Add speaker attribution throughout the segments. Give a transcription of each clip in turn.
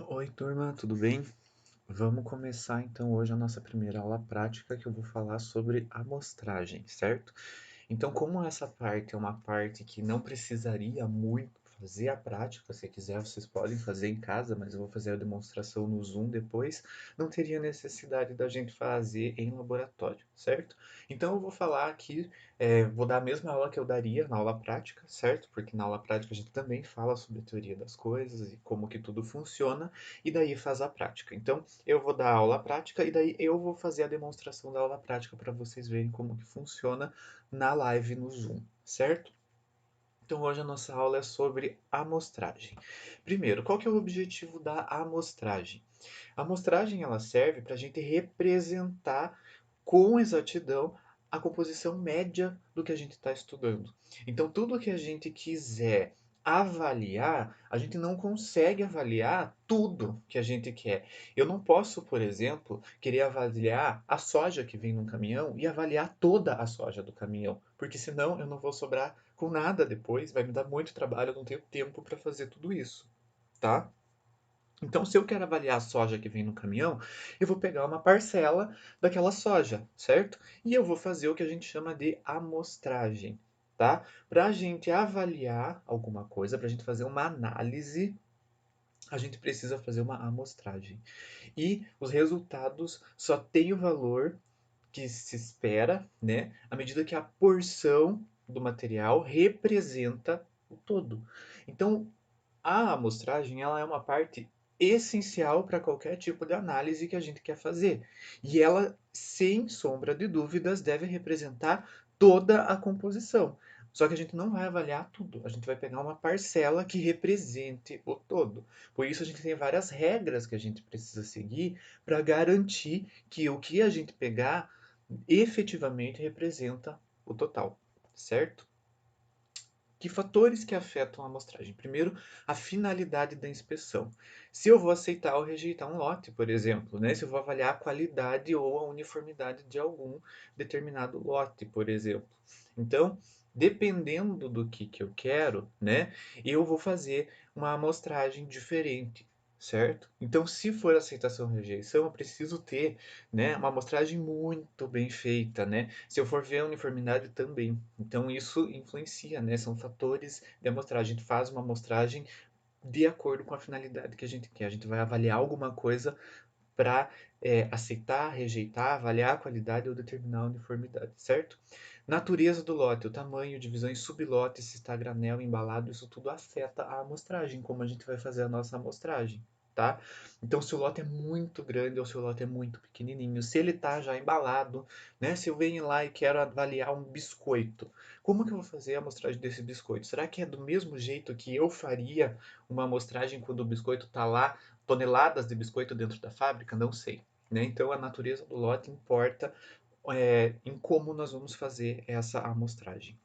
Speaker 1: Oi, turma, tudo bem? Vamos começar então hoje a nossa primeira aula prática que eu vou falar sobre amostragem, certo? Então, como essa parte é uma parte que não precisaria muito fazer a prática, se quiser vocês podem fazer em casa, mas eu vou fazer a demonstração no Zoom depois, não teria necessidade da gente fazer em laboratório, certo? Então eu vou falar aqui, vou dar a mesma aula que eu daria na aula prática, certo? Porque na aula prática a gente também fala sobre a teoria das coisas e como que tudo funciona, e daí faz a prática. Então, eu vou dar a aula prática e daí eu vou fazer a demonstração da aula prática para vocês verem como que funciona na live no Zoom, certo? Então hoje a nossa aula é sobre amostragem. Primeiro, qual que é o objetivo da amostragem? A amostragem ela serve para a gente representar com exatidão a composição média do que a gente está estudando. Então, tudo que a gente quiser avaliar, a gente não consegue avaliar tudo que a gente quer. Eu não posso, por exemplo, querer avaliar a soja que vem num caminhão e avaliar toda a soja do caminhão, porque senão eu não vou sobrar com nada depois, vai me dar muito trabalho, eu não tenho tempo para fazer tudo isso, tá? Então, se eu quero avaliar a soja que vem no caminhão, eu vou pegar uma parcela daquela soja, certo? E eu vou fazer o que a gente chama de amostragem, tá? Para a gente avaliar alguma coisa, para a gente fazer uma análise, a gente precisa fazer uma amostragem. E os resultados só têm o valor que se espera, né? À medida que a porção do material representa o todo. Então, a amostragem ela é uma parte essencial para qualquer tipo de análise que a gente quer fazer. E ela, sem sombra de dúvidas, deve representar toda a composição. Só que a gente não vai avaliar tudo, a gente vai pegar uma parcela que represente o todo. Por isso a gente tem várias regras que a gente precisa seguir para garantir que o que a gente pegar efetivamente representa o total, certo? Que fatores que afetam a amostragem? Primeiro, a finalidade da inspeção. Se eu vou aceitar ou rejeitar um lote, por exemplo, né? Se eu vou avaliar a qualidade ou a uniformidade de algum determinado lote, por exemplo. Então, dependendo do que eu quero, né? Eu vou fazer uma amostragem diferente, certo? Então, se for aceitação ou rejeição, eu preciso ter, né, uma amostragem muito bem feita, né? Se eu for ver a uniformidade também. Então isso influencia, né? São fatores de amostragem. A gente faz uma amostragem de acordo com a finalidade que a gente quer. A gente vai avaliar alguma coisa para aceitar, rejeitar, avaliar a qualidade ou determinar a uniformidade, certo? Natureza do lote, o tamanho, divisões, sublotes, se está granel, embalado, isso tudo afeta a amostragem, como a gente vai fazer a nossa amostragem, tá? Então, se o lote é muito grande ou se o lote é muito pequenininho, se ele está já embalado, né? Se eu venho lá e quero avaliar um biscoito, como que eu vou fazer a amostragem desse biscoito? Será que é do mesmo jeito que eu faria uma amostragem quando o biscoito está lá toneladas de biscoito dentro da fábrica? Não sei. Né? Então, a natureza do lote importa em como nós vamos fazer essa amostragem.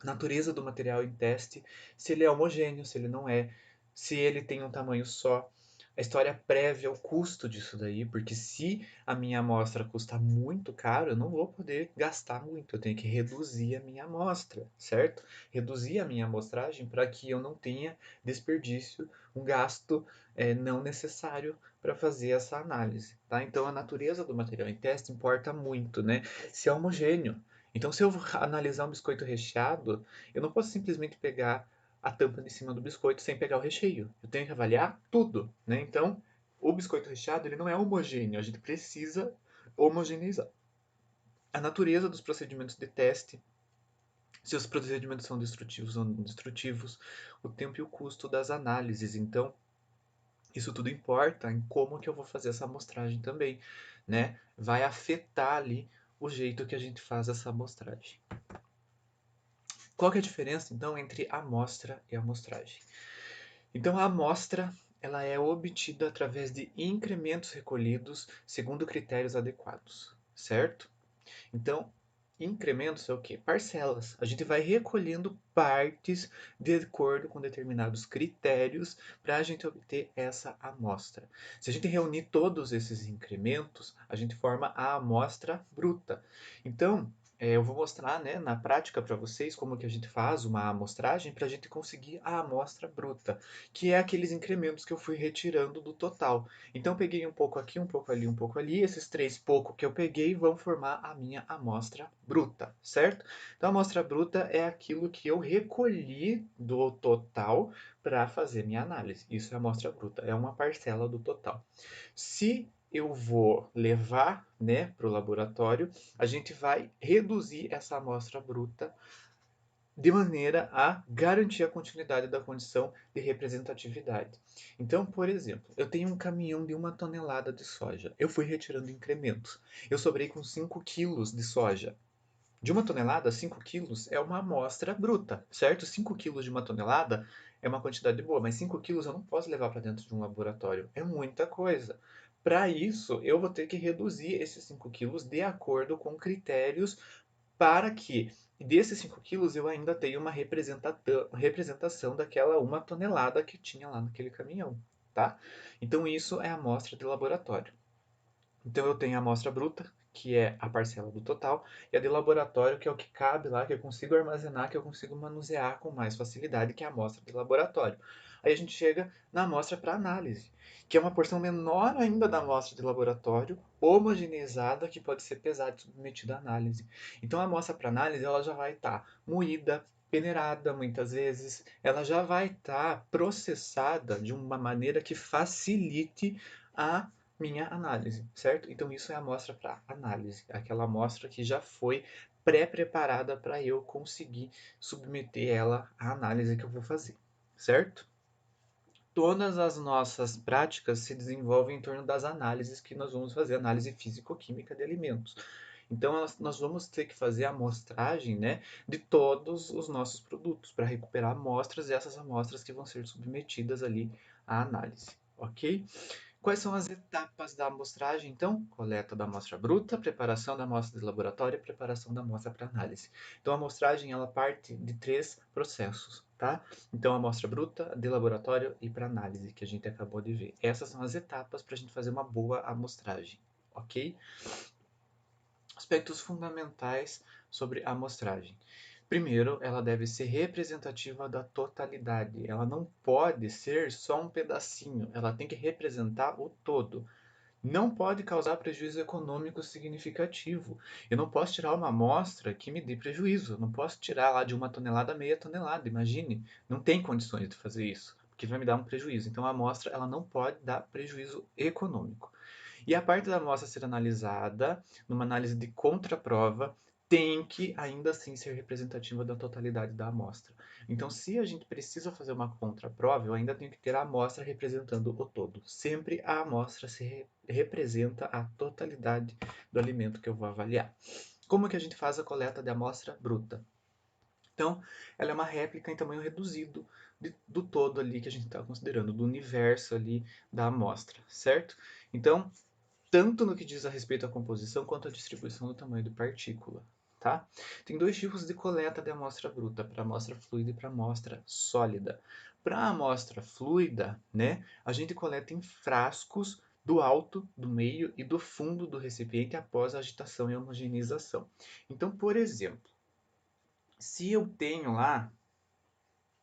Speaker 1: Natureza do material em teste, se ele é homogêneo, se ele não é, se ele tem um tamanho só, a história prévia, o custo disso daí, porque se a minha amostra custa muito caro, eu não vou poder gastar muito, eu tenho que reduzir a minha amostra, certo? Reduzir a minha amostragem para que eu não tenha desperdício, um gasto não necessário para fazer essa análise, tá? Então a natureza do material em teste importa muito, né? Se é homogêneo. Então, se eu analisar um biscoito recheado, eu não posso simplesmente pegar a tampa de cima do biscoito sem pegar o recheio. Eu tenho que avaliar tudo, né? Então, o biscoito recheado ele não é homogêneo, a gente precisa homogeneizar. A natureza dos procedimentos de teste, se os procedimentos são destrutivos ou não destrutivos, o tempo e o custo das análises. Então, isso tudo importa em como que eu vou fazer essa amostragem também, né? Vai afetar ali o jeito que a gente faz essa amostragem. Qual que é a diferença, então, entre amostra e amostragem? Então, a amostra ela é obtida através de incrementos recolhidos segundo critérios adequados, certo? Então, incrementos é o quê? Parcelas. A gente vai recolhendo partes de acordo com determinados critérios para a gente obter essa amostra. Se a gente reunir todos esses incrementos, a gente forma a amostra bruta. Então, eu vou mostrar, né, na prática para vocês como que a gente faz uma amostragem para a gente conseguir a amostra bruta, que é aqueles incrementos que eu fui retirando do total. Então eu peguei um pouco aqui, um pouco ali, um pouco ali, esses 3 pouco que eu peguei vão formar a minha amostra bruta, certo? Então a amostra bruta é aquilo que eu recolhi do total para fazer minha análise. Isso é a amostra bruta, é uma parcela do total. Se eu vou levar, né, para o laboratório, a gente vai reduzir essa amostra bruta de maneira a garantir a continuidade da condição de representatividade. Então, por exemplo, eu tenho um caminhão de 1 tonelada de soja. Eu fui retirando incrementos. Eu sobrei com 5 quilos de soja. De 1 tonelada, 5 quilos é uma amostra bruta, certo? 5 quilos de 1 tonelada é uma quantidade boa, mas 5 quilos eu não posso levar para dentro de um laboratório. É muita coisa. Para isso, eu vou ter que reduzir esses 5 quilos de acordo com critérios para que desses 5 quilos eu ainda tenha uma representação daquela 1 tonelada que tinha lá naquele caminhão, tá? Então isso é a amostra de laboratório. Então eu tenho a amostra bruta, que é a parcela do total, e a de laboratório, que é o que cabe lá, que eu consigo armazenar, que eu consigo manusear com mais facilidade, que é a amostra de laboratório. Aí a gente chega na amostra para análise, que é uma porção menor ainda da amostra de laboratório, homogeneizada, que pode ser pesada e submetida à análise. Então a amostra para análise ela já vai estar moída, peneirada muitas vezes, ela já vai estar processada de uma maneira que facilite a minha análise, certo? Então isso é a amostra para análise, aquela amostra que já foi pré-preparada para eu conseguir submeter ela à análise que eu vou fazer, certo? Todas as nossas práticas se desenvolvem em torno das análises que nós vamos fazer, análise físico-química de alimentos. Então, nós vamos ter que fazer a amostragem, né, de todos os nossos produtos para recuperar amostras e essas amostras que vão ser submetidas ali à análise, ok? Quais são as etapas da amostragem, então? Coleta da amostra bruta, preparação da amostra de laboratório e preparação da amostra para análise. Então, a amostragem ela parte de 3 processos, tá? Então, a amostra bruta, de laboratório e para análise, que a gente acabou de ver. Essas são as etapas para a gente fazer uma boa amostragem, ok? Aspectos fundamentais sobre a amostragem. Primeiro, ela deve ser representativa da totalidade. Ela não pode ser só um pedacinho, ela tem que representar o todo. Não pode causar prejuízo econômico significativo. Eu não posso tirar uma amostra que me dê prejuízo. Eu não posso tirar lá de 1 tonelada meia tonelada. Imagine, não tem condições de fazer isso, porque vai me dar um prejuízo. Então a amostra ela não pode dar prejuízo econômico. E a parte da amostra ser analisada, numa análise de contraprova, tem que ainda assim ser representativa da totalidade da amostra. Então, se a gente precisa fazer uma contraprova, eu ainda tenho que ter a amostra representando o todo. Sempre a amostra representa a totalidade do alimento que eu vou avaliar. Como que a gente faz a coleta de amostra bruta? Então, ela é uma réplica em tamanho reduzido do todo ali que a gente está considerando, do universo ali da amostra, certo? Então, tanto no que diz a respeito à composição quanto à distribuição do tamanho de partícula. Tá? Tem 2 tipos de coleta de amostra bruta, para amostra fluida e para amostra sólida. Para a amostra fluida, né, a gente coleta em frascos do alto, do meio e do fundo do recipiente após a agitação e homogeneização. Então, por exemplo, se eu tenho lá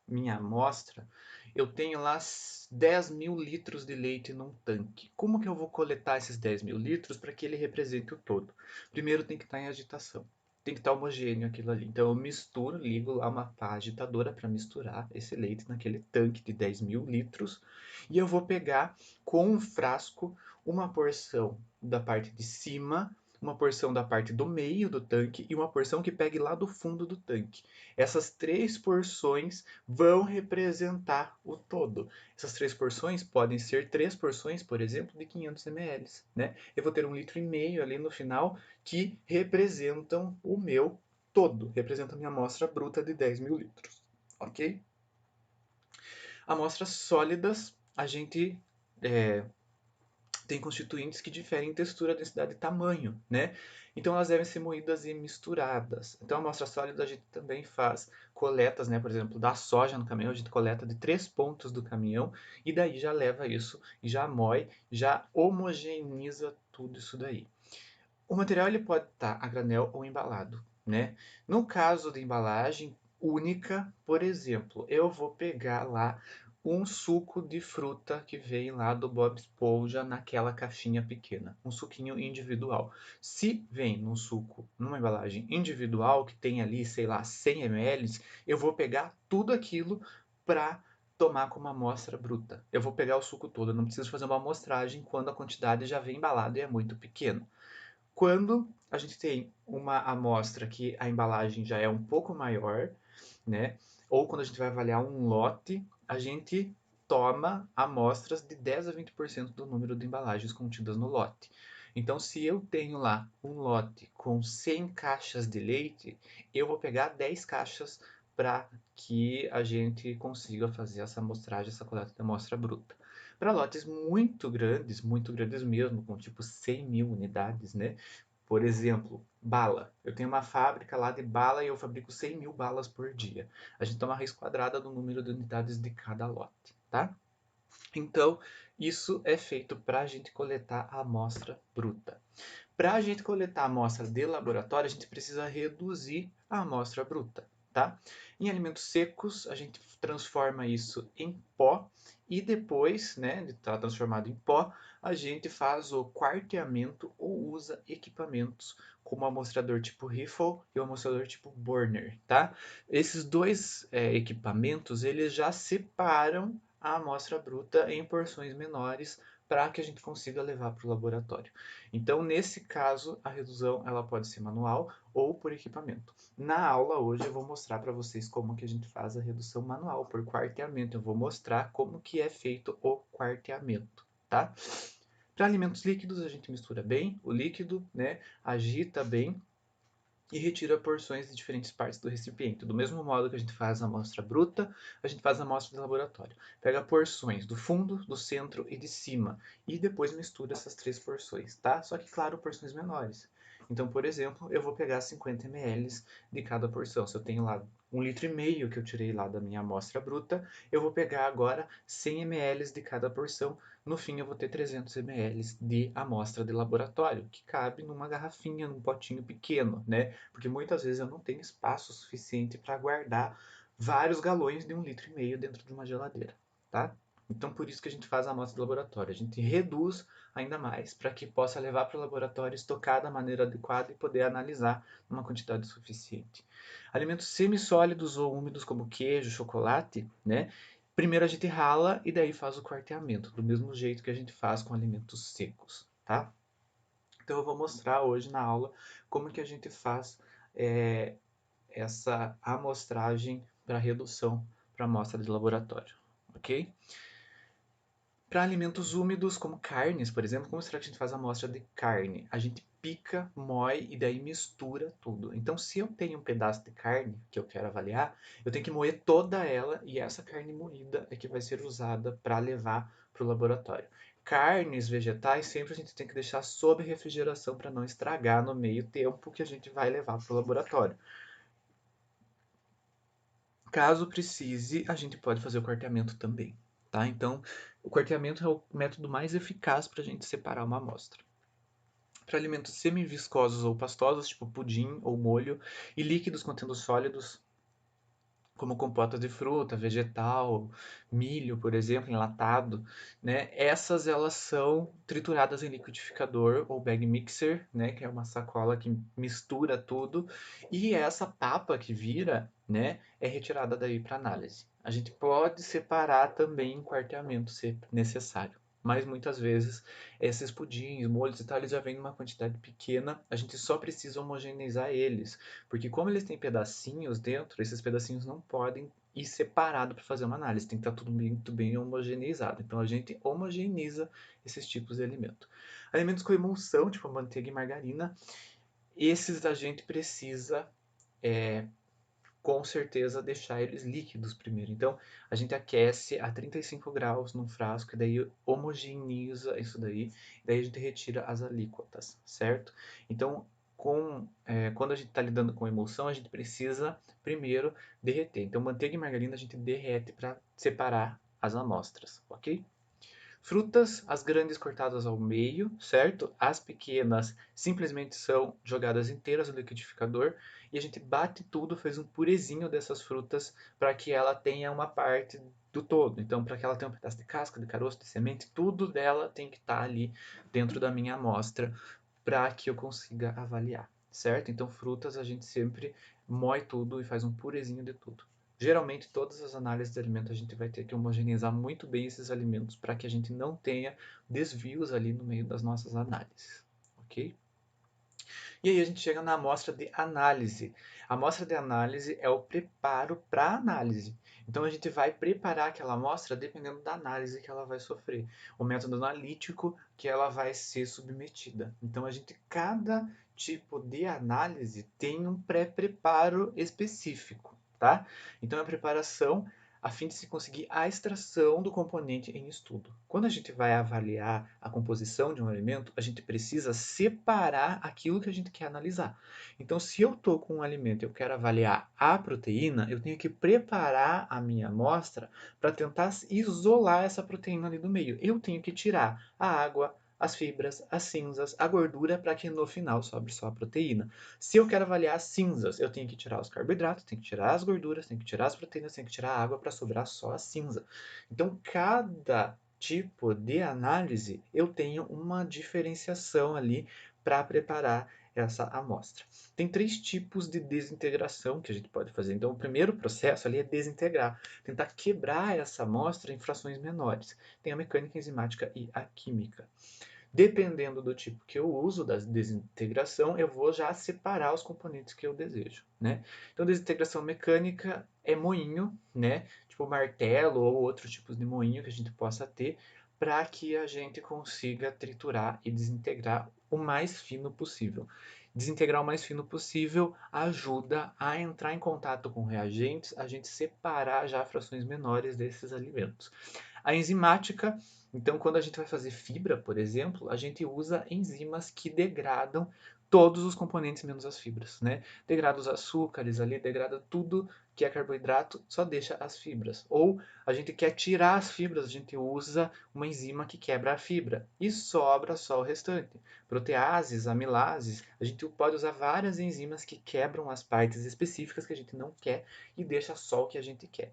Speaker 1: minha amostra, eu tenho lá 10.000 litros de leite num tanque. Como que eu vou coletar esses 10.000 litros para que ele represente o todo? Primeiro tem que estar em agitação. Tem que estar homogêneo aquilo ali. Então eu misturo, ligo lá uma pá agitadora para misturar esse leite naquele tanque de 10.000 litros. E eu vou pegar com um frasco uma porção da parte de cima, uma porção da parte do meio do tanque e uma porção que pegue lá do fundo do tanque. Essas 3 porções vão representar o todo. Essas 3 porções podem ser 3 porções, por exemplo, de 500 ml, né? Eu vou ter 1,5 litro ali no final que representam o meu todo, representam a minha amostra bruta de 10.000 litros, ok? Amostras sólidas, a gente tem constituintes que diferem em textura, densidade e tamanho, né? Então elas devem ser moídas e misturadas. Então a amostra sólida a gente também faz coletas, né? Por exemplo, da soja no caminhão, a gente coleta de 3 pontos do caminhão e daí já leva isso e já moe, já homogeneiza tudo isso daí. O material ele pode estar a granel ou embalado. né? No caso de embalagem única, por exemplo, eu vou pegar lá um suco de fruta que vem lá do Bob Esponja naquela caixinha pequena, um suquinho individual. Se vem num suco, numa embalagem individual que tem ali, sei lá, 100 ml, eu vou pegar tudo aquilo para tomar como amostra bruta. Eu vou pegar o suco todo, eu não preciso fazer uma amostragem quando a quantidade já vem embalada e é muito pequena. Quando a gente tem uma amostra que a embalagem já é um pouco maior, né? Ou quando a gente vai avaliar um lote, a gente toma amostras de 10 a 20% do número de embalagens contidas no lote. Então, se eu tenho lá um lote com 100 caixas de leite, eu vou pegar 10 caixas para que a gente consiga fazer essa amostragem, essa coleta de amostra bruta. Para lotes muito grandes mesmo, com tipo 100 mil unidades, né? Por exemplo, bala. Eu tenho uma fábrica lá de bala e eu fabrico 100 mil balas por dia. A gente toma uma raiz quadrada do número de unidades de cada lote, tá? Então, isso é feito para a gente coletar a amostra bruta. Para a gente coletar a amostra de laboratório, a gente precisa reduzir a amostra bruta, tá? Em alimentos secos, a gente transforma isso em pó e depois, né, de estar transformado em pó, a gente faz o quarteamento ou usa equipamentos como o amostrador tipo Riffle e o amostrador tipo Burner, tá? Esses dois equipamentos, eles já separam a amostra bruta em porções menores para que a gente consiga levar para o laboratório. Então, nesse caso, a redução ela pode ser manual ou por equipamento. Na aula hoje eu vou mostrar para vocês como que a gente faz a redução manual por quarteamento. Eu vou mostrar como que é feito o quarteamento, tá? Para alimentos líquidos a gente mistura bem o líquido, né? Agita bem e retira porções de diferentes partes do recipiente. Do mesmo modo que a gente faz a amostra bruta, a gente faz a amostra de laboratório. Pega porções do fundo, do centro e de cima e depois mistura essas três porções, tá? Só que, claro, porções menores. Então, por exemplo, eu vou pegar 50 ml de cada porção. Se eu tenho lá 1,5 litro que eu tirei lá da minha amostra bruta, eu vou pegar agora 100 ml de cada porção. No fim, eu vou ter 300 ml de amostra de laboratório, que cabe numa garrafinha, num potinho pequeno, né? Porque muitas vezes eu não tenho espaço suficiente para guardar vários galões de 1,5 litro dentro de uma geladeira, tá? Então, por isso que a gente faz a amostra de laboratório. A gente reduz ainda mais para que possa levar para o laboratório, estocar da maneira adequada e poder analisar numa quantidade suficiente. Alimentos semissólidos ou úmidos como queijo, chocolate, né? Primeiro a gente rala e daí faz o quarteamento, do mesmo jeito que a gente faz com alimentos secos, tá? Então eu vou mostrar hoje na aula como que a gente faz é, essa amostragem para redução para amostra de laboratório, ok? Para alimentos úmidos, como carnes, por exemplo, como será que a gente faz a amostra de carne? A gente pica, moe e daí mistura tudo. Então, se eu tenho um pedaço de carne que eu quero avaliar, eu tenho que moer toda ela e essa carne moída é que vai ser usada para levar para o laboratório. Carnes, vegetais, sempre a gente tem que deixar sob refrigeração para não estragar no meio tempo que a gente vai levar para o laboratório. Caso precise, a gente pode fazer o quarteamento também, tá? Então, o quarteamento é o método mais eficaz para a gente separar uma amostra. Para alimentos semi-viscosos ou pastosos, tipo pudim ou molho, e líquidos contendo sólidos, como compota de fruta, vegetal, milho, por exemplo, enlatado, né? Essas elas são trituradas em liquidificador ou bag mixer, né? Que é uma sacola que mistura tudo, e essa papa que vira, né? É retirada daí para análise. A gente pode separar também em quarteamento se necessário. Mas muitas vezes esses pudins, molhos e tal, eles já vêm numa quantidade pequena, a gente só precisa homogeneizar eles. Porque como eles têm pedacinhos dentro, esses pedacinhos não podem ir separado para fazer uma análise, tem que estar tudo muito bem homogeneizado. Então a gente homogeneiza esses tipos de alimento. Alimentos com emulsão, tipo manteiga e margarina, esses a gente precisa com certeza deixar eles líquidos primeiro. Então a gente aquece a 35 graus num frasco e daí homogeneiza isso daí, e daí a gente retira as alíquotas, certo? Então quando a gente está lidando com emulsão, a gente precisa primeiro derreter. Então, manteiga e margarina a gente derrete para separar as amostras, ok? Frutas, as grandes cortadas ao meio, certo? As pequenas simplesmente são jogadas inteiras no liquidificador e a gente bate tudo, faz um purezinho dessas frutas para que ela tenha uma parte do todo. Então, para que ela tenha um pedaço de casca, de caroço, de semente, tudo dela tem que estar ali dentro da minha amostra para que eu consiga avaliar, certo? Então, frutas a gente sempre moe tudo e faz um purezinho de tudo. Geralmente, todas as análises de alimento a gente vai ter que homogeneizar muito bem esses alimentos para que a gente não tenha desvios ali no meio das nossas análises, ok? E aí a gente chega na amostra de análise. A amostra de análise é o preparo para a análise. Então a gente vai preparar aquela amostra dependendo da análise que ela vai sofrer, o método analítico que ela vai ser submetida. Então cada tipo de análise tem um pré-preparo específico, tá? Então a preparação a fim de se conseguir a extração do componente em estudo. Quando a gente vai avaliar a composição de um alimento, a gente precisa separar aquilo que a gente quer analisar. Então, se eu estou com um alimento e eu quero avaliar a proteína, eu tenho que preparar a minha amostra para tentar isolar essa proteína ali do meio. Eu tenho que tirar a água, as fibras, as cinzas, a gordura para que no final sobre só a proteína. Se eu quero avaliar as cinzas, eu tenho que tirar os carboidratos, tenho que tirar as gorduras, tenho que tirar as proteínas, tenho que tirar a água para sobrar só a cinza. Então, cada tipo de análise, eu tenho uma diferenciação ali para preparar essa amostra. Tem 3 tipos de desintegração que a gente pode fazer. Então, o primeiro processo ali é desintegrar, tentar quebrar essa amostra em frações menores. Tem a mecânica enzimática e a química. Dependendo do tipo que eu uso da desintegração, eu vou já separar os componentes que eu desejo, né? Então, desintegração mecânica é moinho, né? Tipo martelo ou outros tipos de moinho que a gente possa ter para que a gente consiga triturar e desintegrar o mais fino possível. Desintegrar o mais fino possível ajuda a entrar em contato com reagentes, a gente separar já frações menores desses alimentos. A enzimática, então, quando a gente vai fazer fibra, por exemplo, a gente usa enzimas que degradam todos os componentes menos as fibras, né? Degrada os açúcares ali, degrada tudo que é carboidrato, só deixa as fibras. Ou a gente quer tirar as fibras, a gente usa uma enzima que quebra a fibra e sobra só o restante. Proteases, amilases, a gente pode usar várias enzimas que quebram as partes específicas que a gente não quer e deixa só o que a gente quer.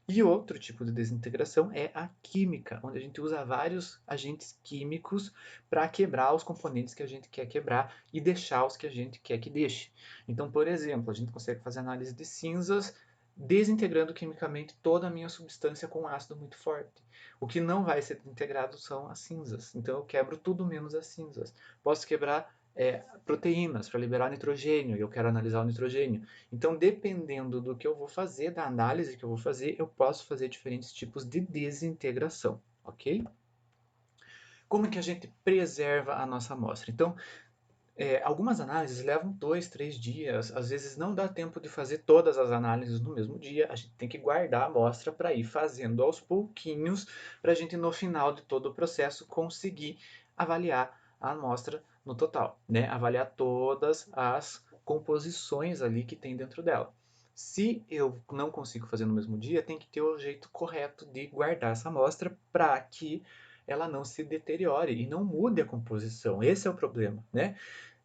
Speaker 1: E outro tipo de desintegração é a química, onde a gente usa vários agentes químicos para quebrar os componentes que a gente quer quebrar e deixar os que a gente quer que deixe. Então, por exemplo, a gente consegue fazer análise de cinzas desintegrando quimicamente toda a minha substância com um ácido muito forte. O que não vai ser integrado são as cinzas. Então, eu quebro tudo menos as cinzas. Posso quebrar proteínas para liberar nitrogênio, e eu quero analisar o nitrogênio. Então, dependendo do que eu vou fazer, da análise que eu vou fazer, eu posso fazer diferentes tipos de desintegração, ok? Como é que a gente preserva a nossa amostra? Então, algumas análises levam 2, 3 dias, às vezes não dá tempo de fazer todas as análises no mesmo dia, a gente tem que guardar a amostra para ir fazendo aos pouquinhos, para a gente no final de todo o processo conseguir avaliar a amostra no total, né? Avaliar todas as composições ali que tem dentro dela. Se eu não consigo fazer no mesmo dia, tem que ter o jeito correto de guardar essa amostra para que ela não se deteriore e não mude a composição. Esse é o problema, né?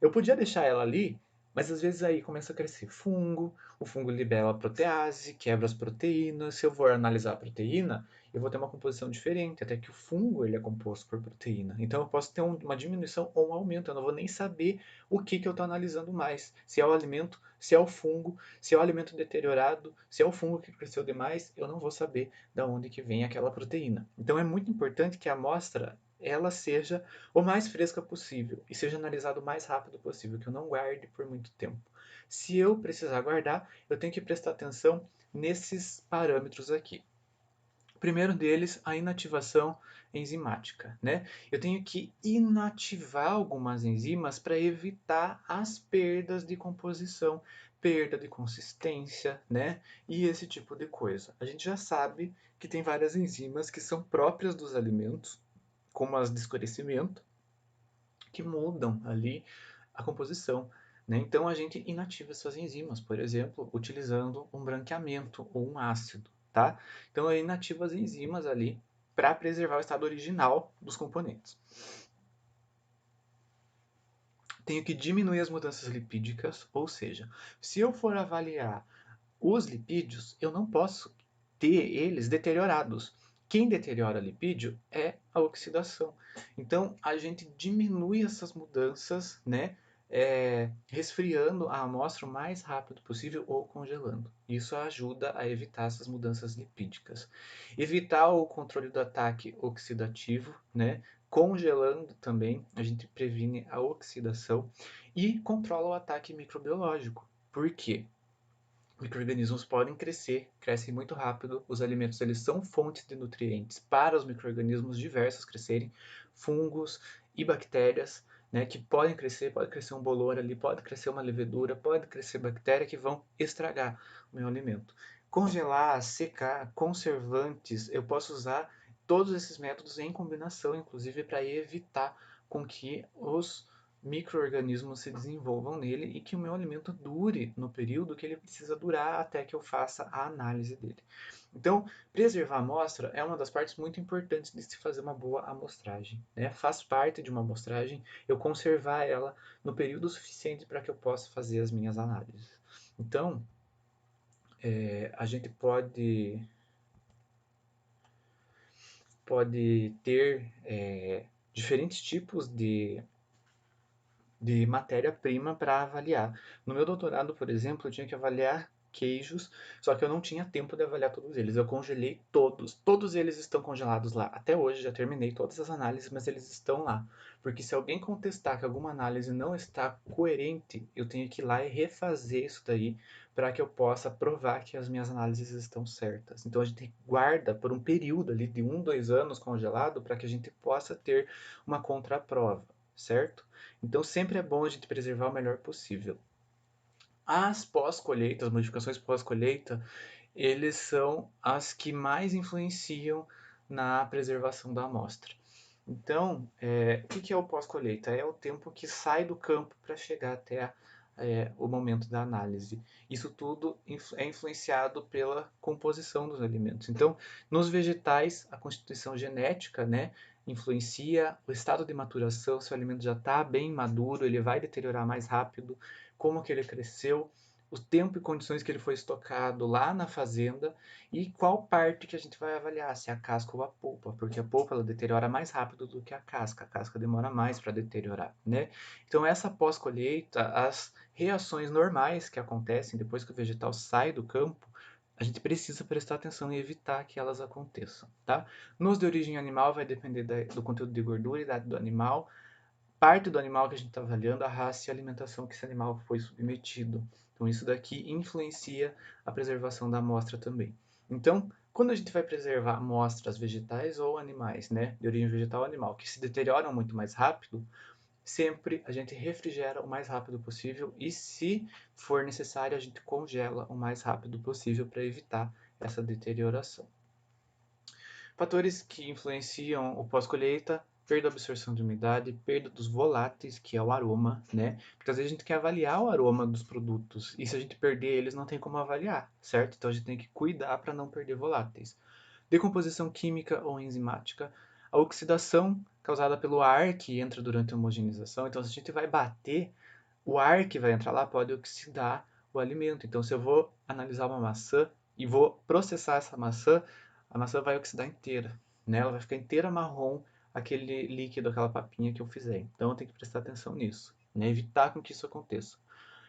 Speaker 1: Eu podia deixar ela ali, mas às vezes aí começa a crescer fungo, o fungo libera a protease, quebra as proteínas. Se eu for analisar a proteína, eu vou ter uma composição diferente, até que o fungo ele é composto por proteína. Então eu posso ter uma diminuição ou um aumento, eu não vou nem saber o que eu estou analisando mais. Se é o alimento, se é o fungo, se é o alimento deteriorado, se é o fungo que cresceu demais, eu não vou saber de onde que vem aquela proteína. Então é muito importante que a amostra ela seja o mais fresca possível e seja analisado o mais rápido possível, que eu não guarde por muito tempo. Se eu precisar guardar, eu tenho que prestar atenção nesses parâmetros aqui. O primeiro deles, a inativação enzimática, né? Eu tenho que inativar algumas enzimas para evitar as perdas de composição, perda de consistência, né? E esse tipo de coisa. A gente já sabe que tem várias enzimas que são próprias dos alimentos, como as de escurecimento, que mudam ali a composição, né? Então a gente inativa essas enzimas, por exemplo, utilizando um branqueamento ou um ácido, tá? Então eu inativo as enzimas ali para preservar o estado original dos componentes. Tenho que diminuir as mudanças lipídicas, ou seja, se eu for avaliar os lipídios, eu não posso ter eles deteriorados. Quem deteriora lipídio é a oxidação. Então, a gente diminui essas mudanças, né? Resfriando a amostra o mais rápido possível ou congelando. Isso ajuda a evitar essas mudanças lipídicas. Evitar o controle do ataque oxidativo, né? Congelando também, a gente previne a oxidação e controla o ataque microbiológico. Por quê? Micro-organismos podem crescer, crescem muito rápido. Os alimentos eles são fontes de nutrientes para os micro-organismos diversos crescerem, fungos e bactérias, né, que podem crescer, pode crescer um bolor ali, pode crescer uma levedura, pode crescer bactéria que vão estragar o meu alimento. Congelar, secar, conservantes, eu posso usar todos esses métodos em combinação, inclusive para evitar com que os micro-organismos se desenvolvam nele e que o meu alimento dure no período que ele precisa durar até que eu faça a análise dele. Então, preservar a amostra é uma das partes muito importantes de se fazer uma boa amostragem, né? Faz parte de uma amostragem eu conservar ela no período suficiente para que eu possa fazer as minhas análises. Então, a gente pode ter diferentes tipos de matéria-prima para avaliar. No meu doutorado, por exemplo, eu tinha que avaliar queijos, só que eu não tinha tempo de avaliar todos eles. Eu congelei todos. Todos eles estão congelados lá. Até hoje já terminei todas as análises, mas eles estão lá. Porque se alguém contestar que alguma análise não está coerente, eu tenho que ir lá e refazer isso daí para que eu possa provar que as minhas análises estão certas. Então a gente guarda por um período ali de 2 anos congelado para que a gente possa ter uma contraprova, certo? Então sempre é bom a gente preservar o melhor possível. As pós-colheita, as modificações pós-colheita, eles são as que mais influenciam na preservação da amostra. Então, o que é o pós-colheita? É o tempo que sai do campo para chegar até o momento da análise. Isso tudo é influenciado pela composição dos alimentos. Então, nos vegetais, a constituição genética, né, influencia o estado de maturação. Se o alimento já está bem maduro, ele vai deteriorar mais rápido, como que ele cresceu, o tempo e condições que ele foi estocado lá na fazenda e qual parte que a gente vai avaliar, se é a casca ou a polpa, porque a polpa ela deteriora mais rápido do que a casca demora mais para deteriorar, né? Então essa pós-colheita, as reações normais que acontecem depois que o vegetal sai do campo, a gente precisa prestar atenção e evitar que elas aconteçam, tá? Nos de origem animal vai depender do conteúdo de gordura e idade do animal, parte do animal que a gente está avaliando, a raça e a alimentação que esse animal foi submetido. Então, isso daqui influencia a preservação da amostra também. Então, quando a gente vai preservar amostras vegetais ou animais, né, de origem vegetal ou animal, que se deterioram muito mais rápido, sempre a gente refrigera o mais rápido possível e, se for necessário, a gente congela o mais rápido possível para evitar essa deterioração. Fatores que influenciam o pós-colheita: perda da absorção de umidade, perda dos voláteis, que é o aroma, né? Porque às vezes a gente quer avaliar o aroma dos produtos e se a gente perder eles não tem como avaliar, certo? Então a gente tem que cuidar para não perder voláteis. Decomposição química ou enzimática, a oxidação causada pelo ar que entra durante a homogeneização. Então se a gente vai bater, o ar que vai entrar lá pode oxidar o alimento. Então se eu vou analisar uma maçã e vou processar essa maçã, a maçã vai oxidar inteira, né? Ela vai ficar inteira marrom, aquele líquido, aquela papinha que eu fizer. Então eu tenho que prestar atenção nisso, né? Evitar com que isso aconteça.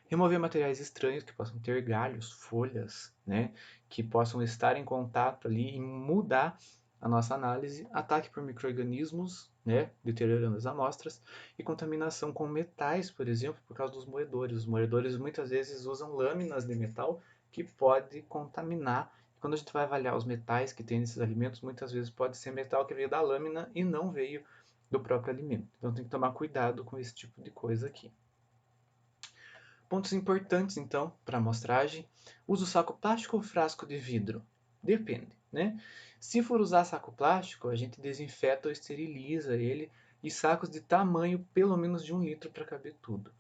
Speaker 1: Remover materiais estranhos que possam ter galhos, folhas, né? Que possam estar em contato ali e mudar a nossa análise. Ataque por micro-organismos, né? Deteriorando as amostras. E contaminação com metais, por exemplo, por causa dos moedores. Os moedores muitas vezes usam lâminas de metal que pode contaminar. Quando a gente vai avaliar os metais que tem nesses alimentos, muitas vezes pode ser metal que veio da lâmina e não veio do próprio alimento. Então tem que tomar cuidado com esse tipo de coisa aqui. Pontos importantes, então, para a amostragem: usa o saco plástico ou frasco de vidro? Depende, né? Se for usar saco plástico, a gente desinfeta ou esteriliza ele, e sacos de tamanho pelo menos de 1 litro para caber tudo.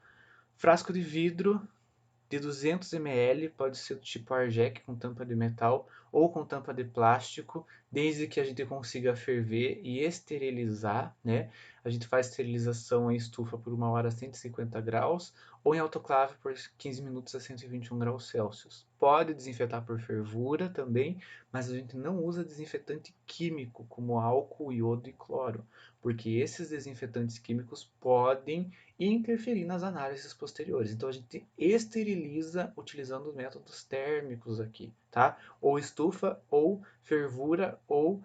Speaker 1: Frasco de vidro de 200 ml, pode ser do tipo Arjec com tampa de metal, ou com tampa de plástico, desde que a gente consiga ferver e esterilizar, né? A gente faz esterilização em estufa por 1 hora a 150 graus ou em autoclave por 15 minutos a 121 graus Celsius. Pode desinfetar por fervura também, mas a gente não usa desinfetante químico como álcool, iodo e cloro, porque esses desinfetantes químicos podem interferir nas análises posteriores. Então a gente esteriliza utilizando métodos térmicos aqui, tá? Ou estufa, ou fervura, ou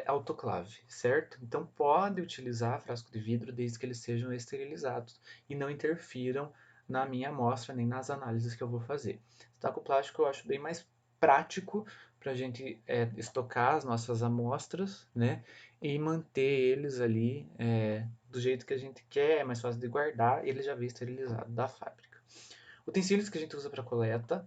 Speaker 1: autoclave, certo? Então pode utilizar frasco de vidro desde que eles sejam esterilizados e não interfiram na minha amostra nem nas análises que eu vou fazer. Saco plástico eu acho bem mais prático para a gente estocar as nossas amostras, né? E manter eles ali do jeito que a gente quer, é mais fácil de guardar, e ele já vem esterilizado da fábrica. Utensílios que a gente usa para coleta,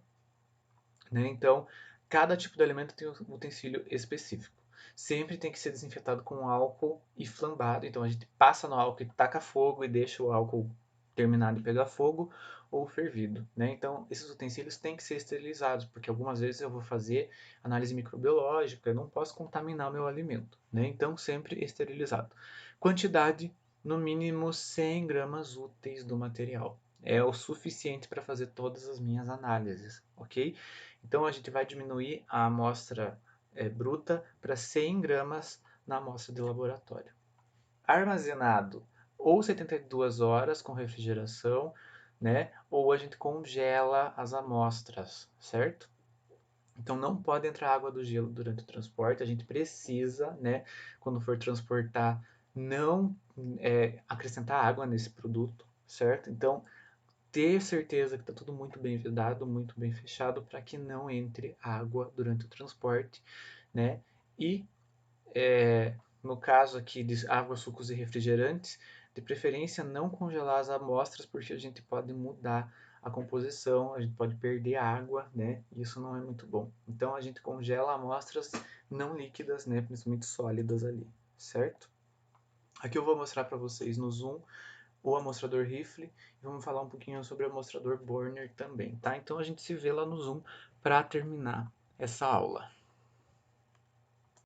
Speaker 1: né? Então, cada tipo de alimento tem um utensílio específico. Sempre tem que ser desinfetado com álcool e flambado. Então a gente passa no álcool e taca fogo e deixa o álcool terminar de pegar fogo ou fervido, né? Então esses utensílios têm que ser esterilizados, porque algumas vezes eu vou fazer análise microbiológica, eu não posso contaminar o meu alimento, né? Então sempre esterilizado. Quantidade, no mínimo 100 gramas úteis do material. É o suficiente para fazer todas as minhas análises, ok? Então a gente vai diminuir a amostra bruta para 100 gramas na amostra de laboratório. Armazenado ou 72 horas com refrigeração, né? Ou a gente congela as amostras, certo? Então não pode entrar água do gelo durante o transporte. A gente precisa, né, quando for transportar, não acrescentar água nesse produto, certo? Então ter certeza que está tudo muito bem vedado, muito bem fechado, para que não entre água durante o transporte, né? E no caso aqui de água, sucos e refrigerantes, de preferência não congelar as amostras, porque a gente pode mudar a composição, a gente pode perder água, né? Isso não é muito bom. Então a gente congela amostras não líquidas, né? Principalmente sólidas ali, certo? Aqui eu vou mostrar para vocês no Zoom o amostrador rifle e vamos falar um pouquinho sobre o amostrador Borner também, tá? Então a gente se vê lá no Zoom para terminar essa aula.